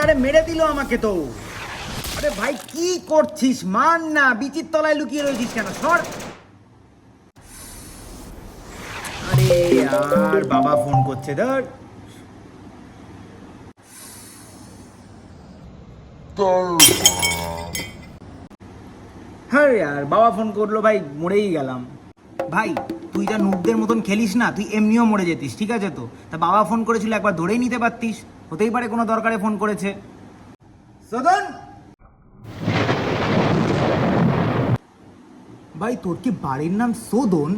আরে মেরে দিল আমাকে তো। আরে ভাই কি করছিস? মান না, বিচির তলায় লুকিয়ে রয়েছিস কেন? সর। আরে আর বাবা ফোন করছে, ধর। হ্যাঁ আর বাবা ফোন করলো ভাই, মরেই গেলাম। ভাই তুই যা নুবদের মতন খেলিস না, তুই এমনিও মরে যেতিস, ঠিক আছে তো? তা বাবা ফোন করেছিল, একবার ধরেই নিতে পারতিস। হতেই পারে কোনো দরকারে ফোন করেছে। সদন ভাই, তোর কি বাড়ির নাম সোদন?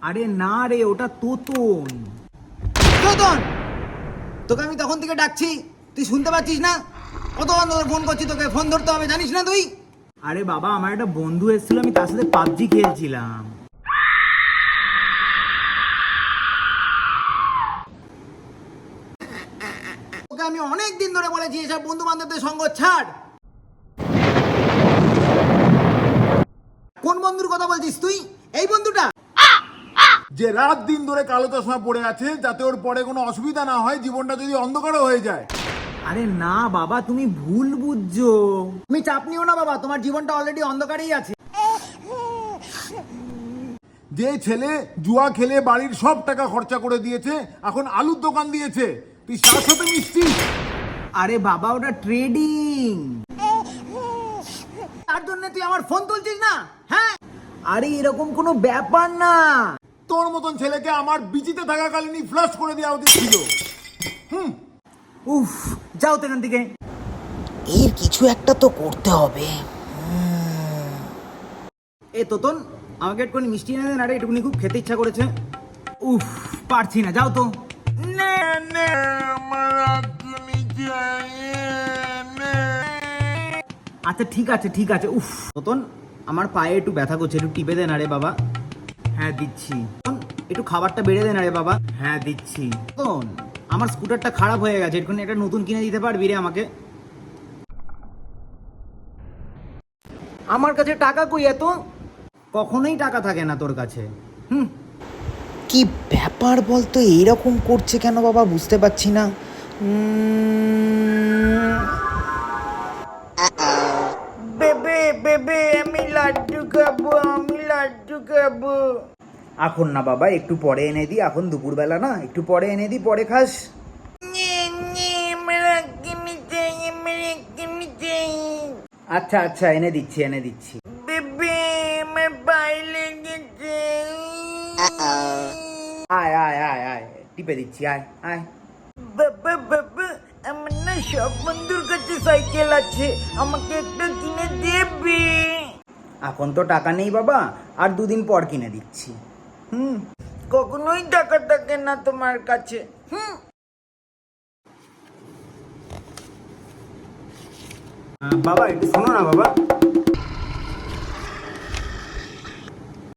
আরে না রে, ওটা তোতন। তোতন, তোকে আমি তখন থেকে ডাকছি, তুই শুনতে পাচ্ছিস না? কতক্ষণ ধরে ফোন করছি তোকে, ফোন ধরতে হবে জানিস না তুই? আরে বাবা, আমার একটা বন্ধু এসেছিল, আমি তার সাথে পাবজি খেলছিলাম। ওকে আমি অনেক দিন ধরে বলেছি এসব বন্ধু বান্ধবদের সঙ্গ ছাড়। কোন বন্ধুর কথা বলছিস তুই? এই বন্ধুটা যে রাত দিন ধরে কালো চশমা পড়ে আছে, যাতে ওর পরে কোনো অসুবিধা না হয়, জীবনটা যদি অন্ধকারও হয়ে যায়। আরে না বাবা, তুমি ভুল বুঝছো। তুমি চাপ নিও না বাবা, তোমার জীবনটা অলরেডি অন্ধকারেই আছে। যে ছেলে জুয়া খেলে বাড়ির সব টাকা খরচা করে দিয়েছে, এখন আলুর দোকান দিয়েছে, তুই তার সাথে মিশছিস? আরে বাবা, ওটা ট্রেডিং। তার জন্য তুই আমার ফোন তুলছিস না? হ্যাঁ, আরে এরকম কোনো ব্যাপার না। তোর মতন ছেলেকে আমার বিচিতে থাকাকালীনই ফ্লাশ করে দেওয়া উচিত ছিল। উফ, যাও তো এখান থেকে। এর কিছু একটা তো করতে হবে। এ তোতন, আমাকে একটু মিষ্টি এনে দেন, আরে এটুকুনি খুব খেতে ইচ্ছা করেছে। উফ, পারছি না, যাও তো। আচ্ছা ঠিক আছে ঠিক আছে। উফ তোতন, আমার পায়ে একটু ব্যথা করছে, একটু টিপে দেন আরে বাবা। হ্যাঁ দিচ্ছি। একটু খাবারটা বেড়ে দেন আরে বাবা। হ্যাঁ দিচ্ছি। তোতন, আমার স্কুটারটা খারাপ হয়ে গেছে, এক্ষুনি একটা নতুন কিনে দিতে পারবি রে আমাকে? আমার কাছে টাকা কই এত? কখনোই টাকা থাকে না তোর কাছে। কি ব্যাপার বলতো, এইরকম করছে কেন বাবা, বুঝতে পারছি না। বেবে বেবে, আমি লাড্ডু খাবো, আমি লাড্ডু খাবো। এখন না বাবা, একটু পরে এনে দি, এখন দুপুরবেলা না, একটু পরে এনে দি, পরে খাস। আচ্ছা আচ্ছা, এনে দিচ্ছি এনে দিচ্ছি। বেবে, আমার পায়ে লেগেছে। আয় আয় আয় আয়, টিপে দিচ্ছি, আয় আয়। বাবা বাবা, আমার না সব বন্ধুর কাছে সাইকেল আছে, আমাকে একটা কিনে দেবে? এখন তো টাকা নেই বাবা, আর দুদিন পর কিনে দিচ্ছি। কখনোই টাকা থাকে না তোমার কাছে। বাবা একটু শোনো না বাবা।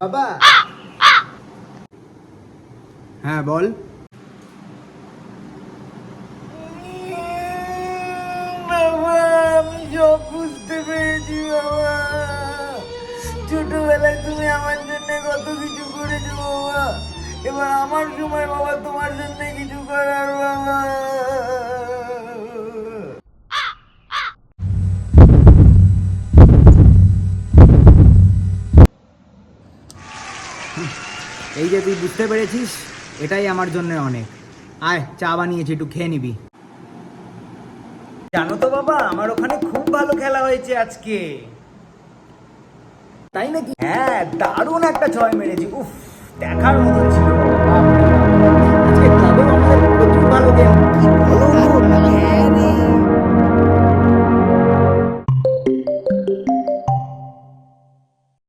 বাবা, হ্যাঁ বল। বাবা, আমি সব বুঝতে পেরেছি বাবা। ছোটবেলায় তুমি আমার জন্য কত কিছু করেছো বাবা, এবার আমার সময় বাবা তোমার জন্য কিছু করার বাবা। এই যে তুই বুঝতে পেরেছিস, এটাই আমার জন্য অনেক। আয়, চা বানিয়েছি, একটু খেয়ে নিবি। জানো তো বাবা, আমার ওখানে খুব ভালো খেলা হয়েছে আজকে। তাই নাকি? হ্যাঁ, দারুণ একটা ছয় মেরেছি। উফ, দেখার মতো ছিল।